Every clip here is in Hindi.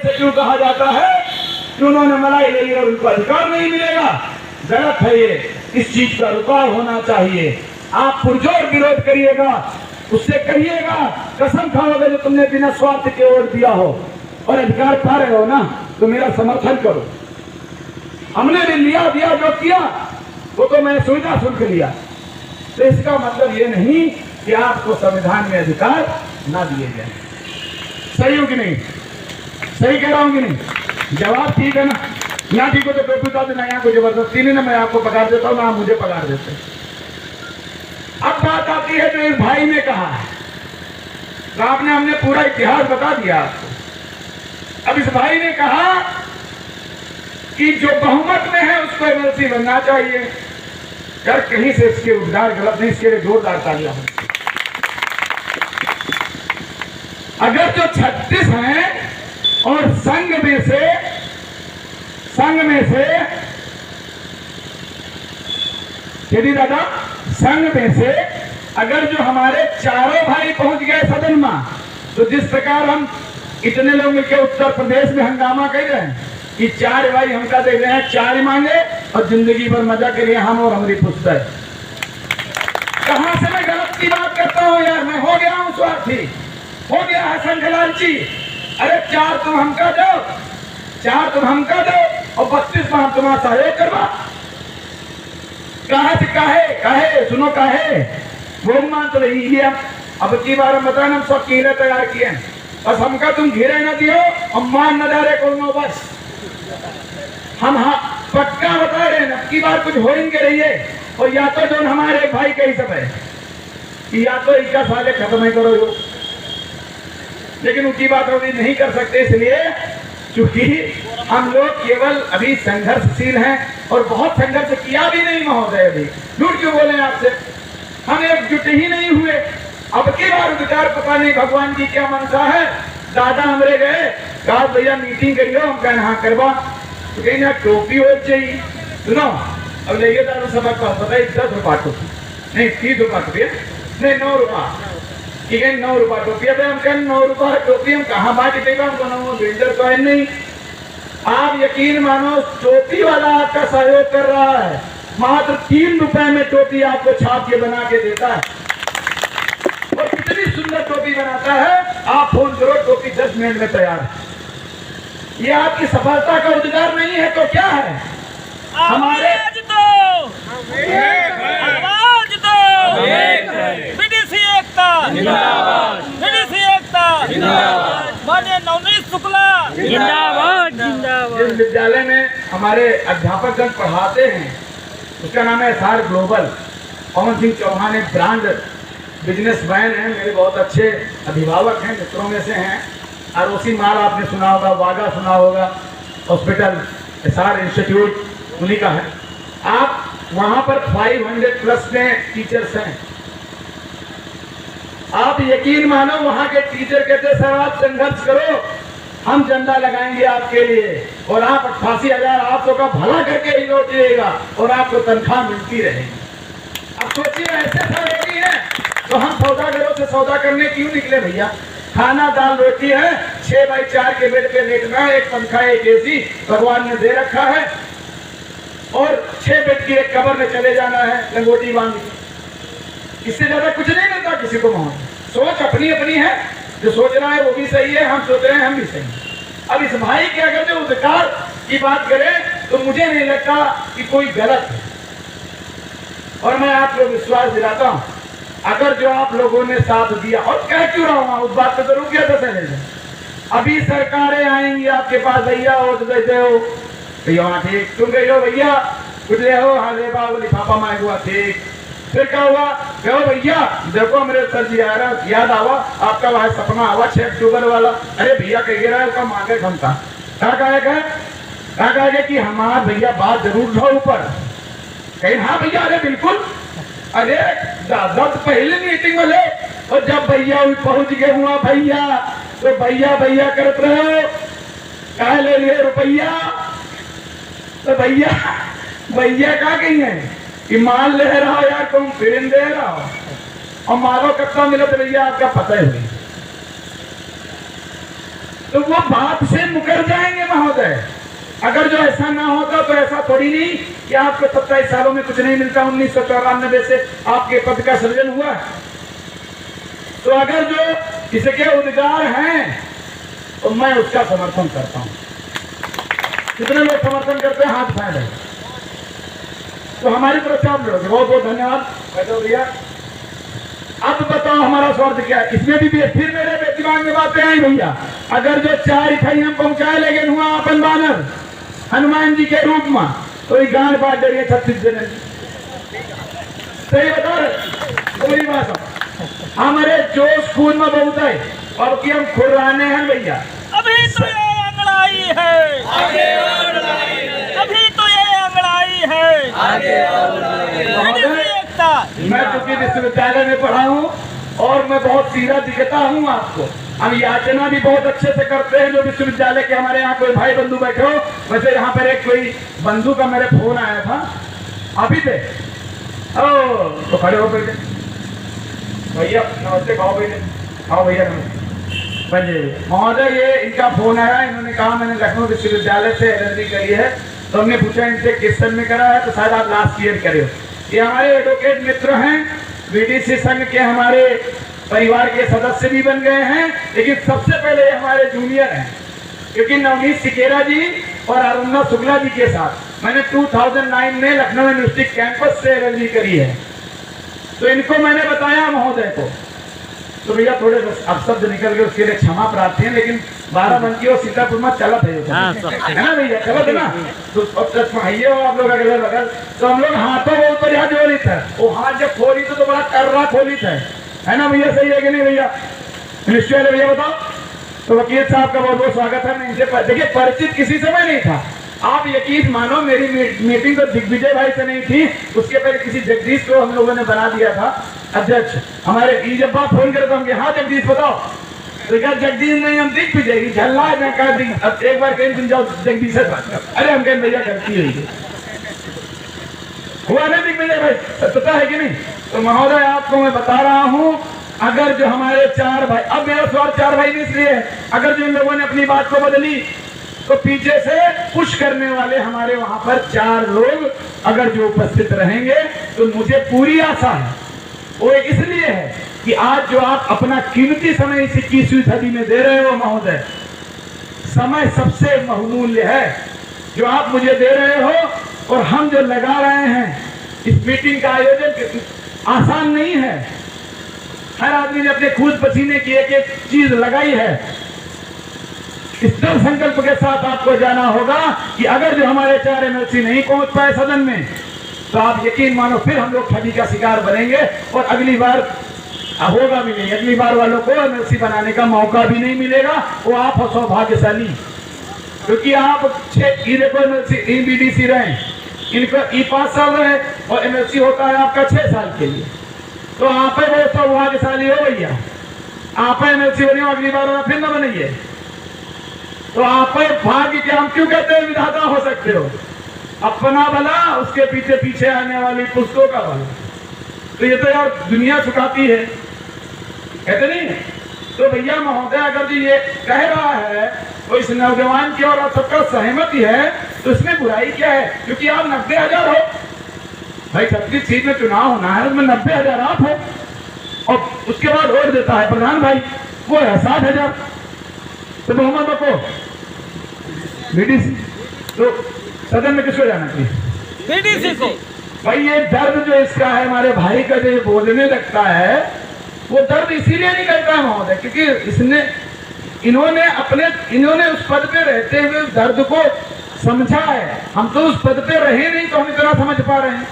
क्यों कहा जाता है कि उन्होंने मलाई ले ली और उनको अधिकार नहीं मिलेगा? गलत है ये। इस चीज का रुकाव होना चाहिए। आप पुरजोर विरोध करिएगा, उससे कहिएगा कसम खाओगे जो तुमने बिना स्वार्थ के वोट दिया हो और अधिकार पा रहे हो ना, तो मेरा समर्थन करो। हमने भी लिया दिया जो किया वो तो मैं सुविधा शुल्क लिया, तो इसका मतलब ये नहीं कि आपको संविधान में अधिकार ना दिए गए। सही हो कि नहीं? सही कह रहा हूं कि नहीं? जवाब ठीक है ना? यहाँ ठीक हो तो टोपी उतार देना, यहाँ को जबरदस्ती नहीं ना मैं आपको पगार देता हूँ ना आप मुझे पगार देते। अब बात आती है जो इस भाई ने कहा है, तो आपने हमने पूरा इतिहास बता दिया आपको। अब इस भाई ने कहा कि जो बहुमत में है उसको एमएलसी बनना चाहिए। यार कहीं से इसके उद्गार गलत नहीं, इसके लिए जोरदार तालियां हो। अगर जो 36 हैं और संघ में दादा संघ में से अगर जो हमारे चारों भाई पहुंच गए सदन में, तो जिस प्रकार हम इतने लोग मिलकर उत्तर प्रदेश में हंगामा कर रहे हैं कि 4 भाई हमका दे रहे हैं, 4 मांगे और जिंदगी भर मजा के लिए हम और हमारी पुस्तक। कहां से मैं गलत की बात करता हूं यार? मैं हो गया हूं स्वार्थी, हो गया है संघलाल जी। अरे 4 तुम हमका दो, 4 तुम हमका दो और 32 में हम तुम्हारा सहयोग करवा। कहा से काहे सुनो काहे वो मान तो रही है। अब की बार हम बताना हम सब कीड़े तैयार किए, बस हमका तुम घेरे न दियो और मान न डाले को बस हम पक्का बता रहे हैं। अब की बार कुछ हो इनके रहिए और या तो जो हमारे भाई का ही सब है कि या तो इनका साले खत्म ही करो यो, लेकिन उनकी बात अभी नहीं कर सकते, इसलिए क्योंकि हम लोग केवल अभी संघर्षशील हैं और बहुत संघर्ष किया भी नहीं महोदय। अभी झूठ क्यों बोले आपसे? हम एकजुट ही नहीं हुए। अब की बार विचार पता नहीं भगवान की क्या मनसा है। दादा हमरे गए, कहा भैया मीटिंग करियो, हम कहना हाँ करवा, तो कहीं ना टोपी हो चाहिए। सुनो अब लेके दादा सबक का पता है 10 रुपया टोपी नहीं, 30 रुपया टोपी नहीं, 9 रुपया ठीक है, 9 रुपया टोपी। अब हम कहें 9 रुपया टोपी हम कहाँ बांट देगा? हमको बिल्डर तो है नहीं। आप यकीन मानो टोपी वाला आपका सहयोग कर रहा है, मात्र 3 रुपए में टोपी आपको छाप के बना के देता है और कितनी सुंदर टोपी बनाता है। आप फोन करो, टोपी 10 मिनट में तैयार है। ये आपकी सफलता का रोजगार नहीं है तो क्या है? हमारे माननीय नवनीत शुक्ला जिंदाबाद जिंदाबाद। जिस विद्यालय में हमारे अध्यापकगण पढ़ाते हैं उसका नाम है SR ग्लोबल। पवन सिंह चौहान एक ब्रांड बिजनेसमैन है, मेरे बहुत अच्छे अभिभावक हैं, मित्रों में से हैं। ROC माल आपने सुना होगा, वागा सुना होगा, हॉस्पिटल SR इंस्टीट्यूट उन्हीं का है। आप वहां पर 500+ में टीचर्स हैं। आप यकीन मानो वहां के टीचर कहते सर आप संघर्ष करो, हम झंडा लगाएंगे आपके लिए और आप 88,800 का भला करके ही लौटिएगा और आपको तनख्वाह मिलती रहेगी। अब सोचिए ऐसे सहयोगी हैं तो हम सौदागरों से सौदा करने क्यों निकले भैया? खाना दाल रोटी है, 6x4 के बेड पे लेटना है, एक पंखा एक AC भगवान ने दे रखा है और 6 बेड की एक कब्र में चले जाना है लंगोटी बांध के। इससे ज्यादा कुछ नहीं मिलता किसी को। वहां सोच अपनी अपनी है, जो सोच रहा है वो भी सही है, हम सोच रहे हैं हम भी सही हैं। अब इस भाई के अगर जो अधिकार की बात करें तो मुझे नहीं लगता कि कोई गलत है और मैं आप लोग विश्वास दिलाता हूं अगर जो आप लोगों ने साथ दिया। और कह क्यों रहा हूं उस बात पे तो रुक गया था पहले। अभी सरकारें आएंगी आपके पास, भैया वोट देते हो भैया ठीक, तुम गए हो भैया कुछ ले हो, हाँ ले बाबू लिफाफा मांग हुआ ठीक। फिर क्या हुआ? कहो भैया देखो मेरे सर जी आ रहा याद आवा आपका वहां सपना आवा 6 अक्टूबर वाला। अरे भैया कह रहा है उसका मांगे क्षमता क्या कहेगा कि हमारा भैया बात जरूर उठाओ ऊपर कहीं। हाँ भैया अरे बिल्कुल। अरे दादा तो पहले मीटिंग वाले और जब भैया पहुंच गए हुआ भैया तो भैया भैया करते रहे, कहा ले लिए रुपया तो भैया भैया क्या कही है कि माल ले रहा हो यार तुम फिर दे रहा हो और मालो कितना मिले तो भैया आपका पता ही। तो वो बात से मुकर ऐसा ना होता तो ऐसा थोड़ी नहीं कि आपको 27 सालों में कुछ नहीं मिलता। 1994 से आपके पद का सृजन हुआ। तो अगर जो इसके उद्गार हैं तो मैं उसका समर्थन करता हूं। कितने लोग समर्थन करते हैं? हाथ उठाए। तो हमारी तरफ से आप लोग बहुत बहुत धन्यवाद भैया। अब बताओ हमारा स्वार्थ क्या है? इसमें भी फिर मेरे दिमाग में बातें आई भैया। अगर जो 4 इकाई हम पहुंचाए लेकिन हुआ अपन बानर हनुमान जी के रूप में, तो ये गांड बात जरिए 36 जने सही बता रहे। पूरी बात हमारे जोश खून में बहुत है और कि हम खुर्राने हैं भैया। अभी तो ये अंगड़ाई है, आगे और लड़ाई है। अभी तो ये अंगड़ाई है, आगे और लड़ाई है। मैं चूंकि विश्वविद्यालय में पढ़ा हूँ और मैं बहुत सीधा दिखता हूँ आपको। हम याचना भी बहुत अच्छे से करते हैं। जो विश्वविद्यालय के हमारे यहाँ कोई भाई बंधु बैठे हो, वैसे यहाँ पर एक कोई बंधु का मेरे फोन आया था अभी थे। ओ तो खड़े हो बैठे भैया, नमस्ते। खाओ भैया, खाओ भैया, नमस्ते महोदय। ये इनका फोन आया, इन्होंने कहा मैंने लखनऊ विश्वविद्यालय से LLB करी है। तो हमने पूछा इनसे किस सन में करा है, तो शायद आप लास्ट ईयर करे हो। ये हमारे एडवोकेट मित्र हैं, VDC संघ के हमारे परिवार के सदस्य भी बन गए हैं, लेकिन सबसे पहले ये हमारे जूनियर हैं, क्योंकि नवनीत सिकेरा जी और अरुणा शुक्ला जी के साथ मैंने 2009 में लखनऊ यूनिवर्सिटी कैंपस से LLB करी है। तो इनको मैंने बताया महोदय को, तो भैया थोड़े अपशब्द निकल गए, उसके लिए क्षमा प्रार्थी है। लेकिन 12 बंकी और सीतापुर में चलत है ना भैया, चलत है ना। तो हो आप लोग अगले बगल, तो हम लोग हाथों के ऊपर यहाँ जोड़ी था, वो हाथ जब खोली तो बड़ा कर्रा खोली था, है ना भैया? सही है कि नहीं भैया? निश्चय है भैया, बताओ। तो वकील साहब का बहुत बहुत स्वागत है। मैं इनसे देखिए परिचित किसी समय नहीं था। आप यकीन मानो मेरी मीटिंग तो दिग्विजय भाई से नहीं थी, उसके पहले किसी जगदीश को हम लोगों ने बना दिया था अध्यक्ष हमारे। जब बात फोन करे तो हम हाँ जगदीश बताओ, तो क्या जगदीश नहीं, हम दिग्विजय झल्ला मैं कहा अब एक बार कहीं तुम जाओ जगदीश से बात कर। अरे हम कहें भैया गलती हुई हुआ ना दिग्विजय भाई, पता है कि नहीं? तो महोदय आपको मैं बता रहा हूँ, अगर जो हमारे 4 भाई, अब मेरा सवाल 4 भाई नहीं इसलिए, अगर जो इन लोगों ने अपनी बात को बदली तो पीछे से पुश करने वाले हमारे वहां पर 4 लोग अगर जो उपस्थित रहेंगे तो मुझे पूरी आशा है। वो इसलिए है कि आज जो आप अपना कीमती समय इस 21वीं सदी में दे रहे हो महोदय, समय सबसे बहुमूल्य है जो आप मुझे दे रहे हो। और हम जो लगा रहे हैं इस मीटिंग का आयोजन आसान नहीं है। हर आदमी ने अपने खून पसीने की एक एक चीज लगाई है। इस दृढ़ संकल्प के साथ आपको जाना होगा कि अगर जो हमारे 4 MLC नहीं पहुंच पाए सदन में, तो आप यकीन मानो फिर हम लोग ठगी का शिकार बनेंगे और अगली बार होगा भी नहीं। अगली बार वालों को MLC बनाने का मौका भी नहीं मिलेगा। वो आप हो सौभाग्यशाली, क्योंकि आप 6 को MLC BDC रहे, इनको 5 साल रहे और MLC होता है आपका 6 साल के लिए। तो आप वो सौभाग्यशाली हो भैया, आप MLC बने, अगली बार फिर न बनेंगे। तो आप भाग्य के हम क्यों कहते हैं विधाता हो सकते हो? अपना भला, उसके पीछे पीछे आने वाली पुस्तकों का भला। तो ये तो यार दुनिया चुकाती है, कहते नहीं? तो भैया महोदय अगर जी ये कह रहा है तो इस नौजवान की और सबका सहमति है, तो इसमें बुराई क्या है? क्योंकि आप 90,000 हो भाई, 36 सीट में चुनाव होना है, उसमें 90,000 आप हो और उसके बाद वोट देता है प्रधान भाई, वो है 60,000। तो मोहम्मद बको BDC, तो सदन में किसको जाना चाहिए? BDC को। भाई ये दर्द जो इसका है, हमारे भाई का जो बोलने लगता है, वो दर्द इसीलिए नहीं करता है महोदय, क्योंकि इन्होंने उस पद पे रहते हुए उस दर्द को समझा है। हम तो उस पद पे रहे नहीं, तो हम इतना समझ पा रहे हैं।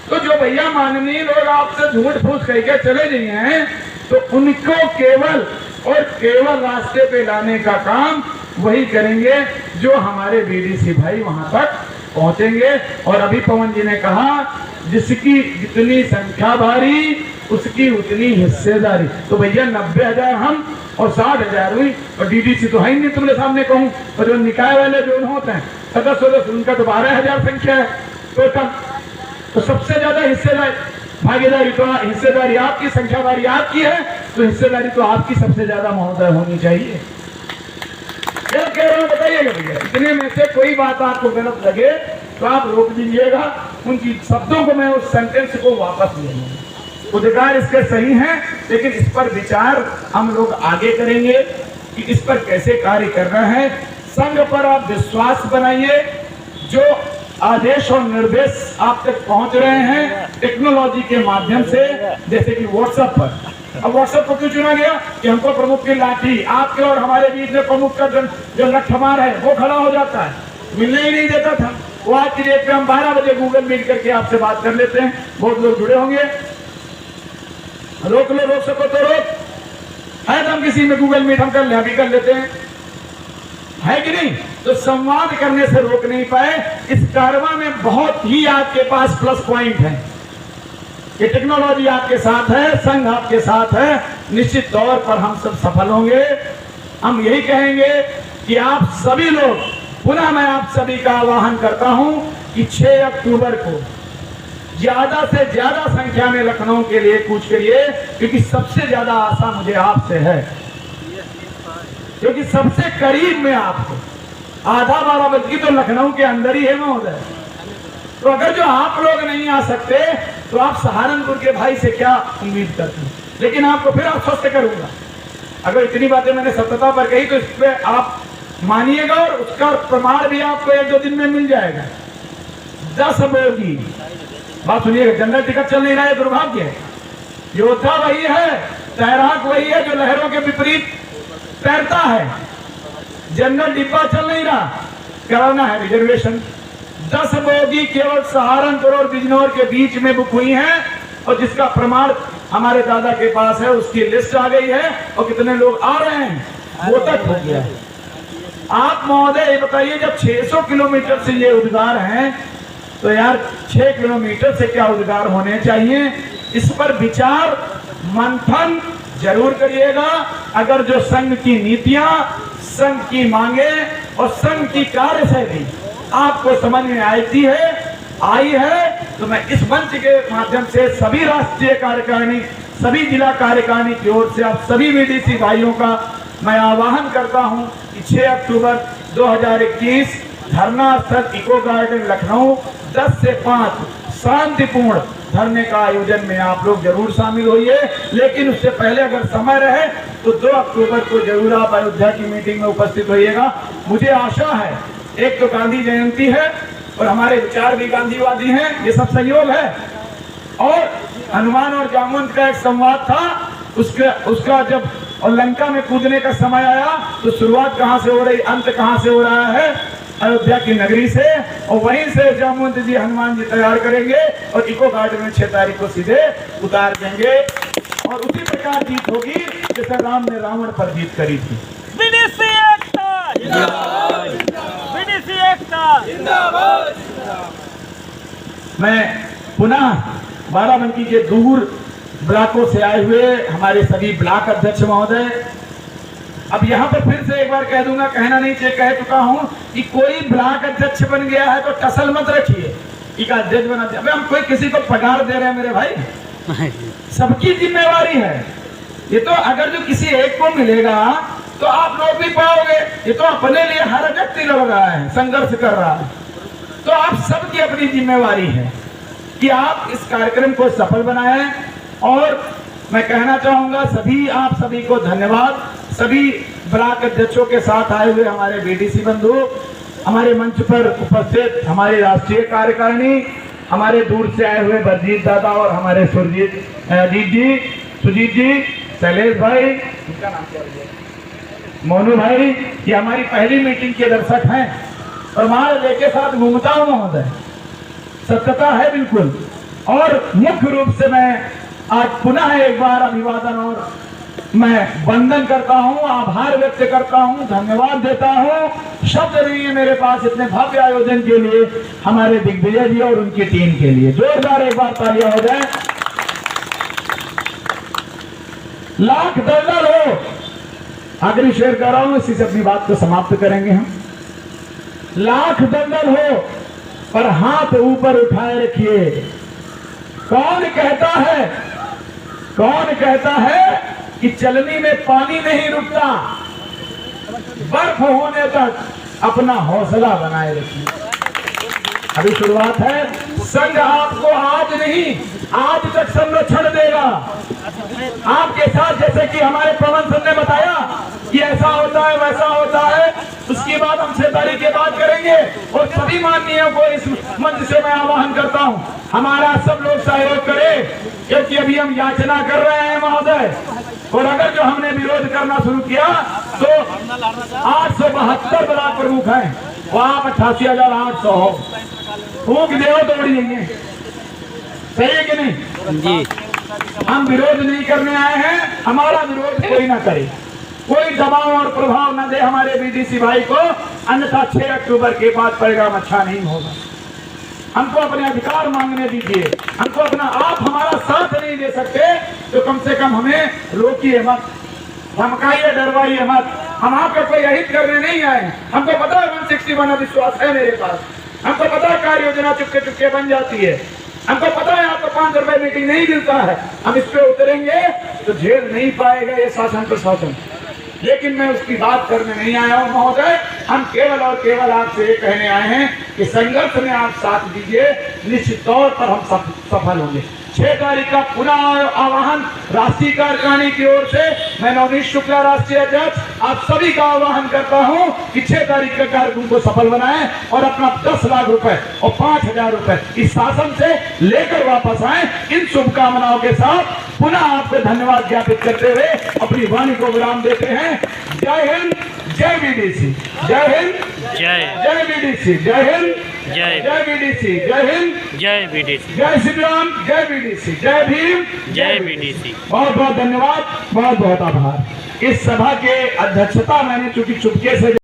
तो जो भैया माननीय लोग आपसे झूठ फूस कह के चले गए हैं, तो उनको केवल और केवल रास्ते पे लाने का काम वही करेंगे जो हमारे BDC भाई वहां तक पहुंचेंगे। और अभी पवन जी ने कहा जिसकी जितनी संख्या भारी उसकी उतनी हिस्सेदारी। तो भैया 90,000 हम और 60,000 हुई, और DDC तो है ही नहीं तुमने सामने कहूँ। और जो निकाय वाले जो होते हैं सदस्य, उनका तो 12,000 संख्या है टोटल। तो सबसे ज्यादा हिस्सेदारी भागीदारी तो हिस्सेदारी आपकी, संख्यादारी आपकी है, तो हिस्सेदारी तो आपकी सबसे ज्यादा महोदय होनी चाहिए। क्या कह रहा हूँ रुकवाइएगा भैया, इतने में से कोई बात आपको गलत लगे तो आप रोक दीजिएगा। उनकी शब्दों को मैं उस सेंटेंस को वापस ले लूंगा। उद्गार इसके सही हैं, लेकिन इस पर विचार हम लोग आगे करेंगे कि इस पर कैसे कार्य करना है। संघ पर आप विश्वास बनाइए। जो आदेश और निर्देश आप तक पहुंच रहे हैं टेक्नोलॉजी के माध्यम से, जैसे कि व्हाट्सएप पर। अब व्हाट्सएप को क्यों चुना गया कि हमको प्रमुख की लाठी, आपके और हमारे बीच में प्रमुख का जो लठमार है वो खड़ा हो जाता है, मिलने ही नहीं देता था। वो आज की डेट पे हम 12 बजे गूगल मीट करके आपसे बात कर लेते हैं, बहुत लोग जुड़े होंगे। रोक लो, रोक सको तो रोक, है तो हम किसी में गूगल मीट हम कर लेते हैं, है कि नहीं? तो संवाद करने से रोक नहीं पाए। इस कारवा में बहुत ही आपके पास प्लस पॉइंट है कि टेक्नोलॉजी आपके साथ है, संघ आपके साथ है, निश्चित तौर पर हम सब सफल होंगे। हम यही कहेंगे कि आप सभी लोग, पुनः मैं आप सभी का आह्वान करता हूं कि 6 अक्टूबर को ज्यादा से ज्यादा संख्या में लखनऊ के लिए कूच करिए, क्योंकि सबसे ज्यादा आशा मुझे आपसे है, क्योंकि सबसे करीब में आपको आधा बाराबंकी तो लखनऊ के अंदर ही है महोदय। तो अगर जो आप लोग नहीं आ सकते तो आप सहारनपुर के भाई से क्या उम्मीद करते हैं? लेकिन आपको फिर आश्वस्त करूंगा, अगर इतनी बातें मैंने सत्यता पर कही तो इस पर आप मानिएगा और उसका प्रमाण भी आपको 1-2 दिन में मिल जाएगा। 10 बोगी, बात सुनिएगा, जनरल टिकट चल नहीं रहा है, दुर्भाग्य है। योद्धा वही है, तैराक वही है जो लहरों के विपरीत तैरता है। जनरल डिब्बा चल नहीं रहा, कराना है रिजर्वेशन। 10 बोगी केवल सहारनपुर और बिजनौर के बीच में बुक हुई हैं, और जिसका प्रमाण हमारे दादा के पास है, उसकी लिस्ट आ गई है और कितने लोग आ रहे हैं वो तक हो गया है। आप महोदय बताइए, जब 600 किलोमीटर से ये उद्गार हैं तो यार 6 किलोमीटर से क्या उद्गार होने चाहिए? इस पर विचार मंथन जरूर करिएगा। अगर जो संघ की नीतियां, संघ की मांगे और संघ की कार्यशैली आपको समझ में आई है तो मैं इस मंच के माध्यम से सभी राष्ट्रीय कार्यकारिणी, सभी जिला कार्यकारिणी की ओर से आप सभी बीडीसी भाइयों का मैं आह्वान करता हूं कि 6 अक्टूबर 2021 धरना स्थल इको गार्डन लखनऊ 10 से 5 शांतिपूर्ण धरने का आयोजन में आप लोग जरूर शामिल होइए। लेकिन उससे पहले अगर समय रहे तो 2 अक्टूबर को जरूर आप अयोध्या की मीटिंग में उपस्थित होइएगा। मुझे आशा है, एक तो गांधी जयंती है और हमारे विचार भी गांधीवादी हैं, ये सब सहयोग है। और हनुमान और जामुन का एक संवाद था, उसका जब और लंका में कूदने का समय आया तो शुरुआत कहां से हो रही, अंत कहां से हो रहा है? अयोध्या की नगरी से, और वहीं से जामुन जी हनुमान जी तैयार करेंगे और इको गार्डन में 6 तारीख को सीधे उतार देंगे। और उसी प्रकार जीत होगी जैसे राम ने रावण पर जीत करी थी। बीडीसी एकता जिंदाबाद, बीडीसी एकता जिंदाबाद। मैं पुनः बाराबंकी के दूर ब्लॉकों से आए हुए हमारे सभी ब्लॉक अध्यक्ष महोदय, अब यहाँ पर फिर से एक बार कह दूंगा, कहना नहीं चाहिए, कह चुका हूँ कि कोई ब्लॉक अध्यक्ष बन गया है तो टसल मत रखिए कि अध्यक्ष बना दिया। हम कोई किसी को पगार दे रहे हैं मेरे भाई, सबकी जिम्मेवारी है ये। तो अगर जो किसी एक को मिलेगा तो आप लोग भी पाओगे, ये तो अपने लिए हर व्यक्ति लड़ रहा है, संघर्ष कर रहा है। तो आप सबकी अपनी जिम्मेवारी है कि आप इस कार्यक्रम को सफल बनाएं। और मैं कहना चाहूंगा आप सभी को धन्यवाद। सभी ब्लॉक अध्यक्षों के साथ आए हुए हमारे बीडीसी बंधु, हमारे मंच पर उपस्थित हमारी राष्ट्रीय कार्यकारिणी, हमारे दूर से आए हुए बरजीत दादा और हमारे सुजीत जी, शैलेश भाई, इनका नाम क्या है, मोनू भाई, ये हमारी पहली मीटिंग के दर्शक हैं। प्रमाण लेके साथ घूमता हूं महोदय, सत्यता है बिल्कुल। और मुख्य रूप से मैं आज पुनः एक बार अभिवादन और मैं वंदन करता हूं, आभार व्यक्त करता हूं, धन्यवाद देता हूं। शब्द नहीं है मेरे पास इतने भव्य आयोजन के लिए, हमारे दिग्विजय जी और उनकी टीम के लिए। जोरदार एक बार तालियां हो जाए। लाख दलदल हो, आखिरी शेर कर रहा हूं, इसी से अपनी बात को समाप्त करेंगे हम। लाख दलदल हो पर हाथ ऊपर उठाए रखिए। कौन कहता है कि चलनी में पानी नहीं रुकता, बर्फ होने तक अपना हौसला बनाए रखिए। अभी शुरुआत है। संघ आपको आज नहीं, आज तक संरक्षण देगा आपके साथ। जैसे कि हमारे पवन सर ने बताया कि ऐसा होता है वैसा होता है, उसकी बात हम 6 तारीख के बाद करेंगे। और सभी माननीयों को इस मंच से मैं आह्वान करता हूं, हमारा सब लोग सहयोग करें, क्योंकि अभी हम याचना कर रहे हैं महोदय। और अगर जो हमने विरोध करना शुरू किया तो 872 ब्लॉक प्रमुख हैं, वहां 88,800 हो, फूक दे तो बड़ी नहीं है। सही है कि नहीं जी? हम विरोध नहीं करने आए हैं, हमारा विरोध कोई ना करे, कोई दबाव और प्रभाव न दे हमारे बीडीसी भाई को, अन्यथा 6 अक्टूबर के बाद परिणाम अच्छा नहीं होगा। हमको अपने अधिकार मांगने दीजिए। हमको अपना, आप हमारा साथ नहीं दे सकते तो कम से कम हमें रोकिए मत, धमकाइए, डरवाइए मत। हम आपका कोई अहित करने नहीं आए। हमको पता है 161 अविश्वास है मेरे पास, हमको पता है कार्य योजना चुपके चुपके बन जाती है, हमको पता है आपको 5 रुपए मीटिंग नहीं मिलता है। हम इस पे उतरेंगे तो झेल नहीं पाएगा ये शासन प्रशासन। लेकिन मैं उसकी बात करने नहीं आया हूं महोदय। हम केवल और केवल आपसे ये कहने आए हैं कि संघर्ष में आप साथ दीजिए, निश्चित तौर पर हम सफल होंगे। 6 तारीख का पुनः आह्वान राष्ट्रीय कार्यकारिणी की ओर से मैं नवनीत शुक्ला राष्ट्रीय अध्यक्ष आप सभी का आह्वान करता हूं कि 6 तारीख का कार्यक्रम को सफल बनाएं और अपना 10 लाख रुपए और 5,000 रुपए इस शासन से लेकर वापस आए। इन शुभकामनाओं के साथ पुनः आपको धन्यवाद ज्ञापित करते हुए अपनी वाणी को विराम देते हैं। जय हिंद, जय बीडीसी, जय हिंद, जय बीडीसी, जय हिंद, जय बीडीसी, जय हिंद, जय बीडीसी, जय श्री राम, जय बीडीसी, जय भीम, जय बीडीसी। बहुत बहुत धन्यवाद, बहुत बहुत आभार। इस सभा के अध्यक्षता मैंने चूंकि चुपके से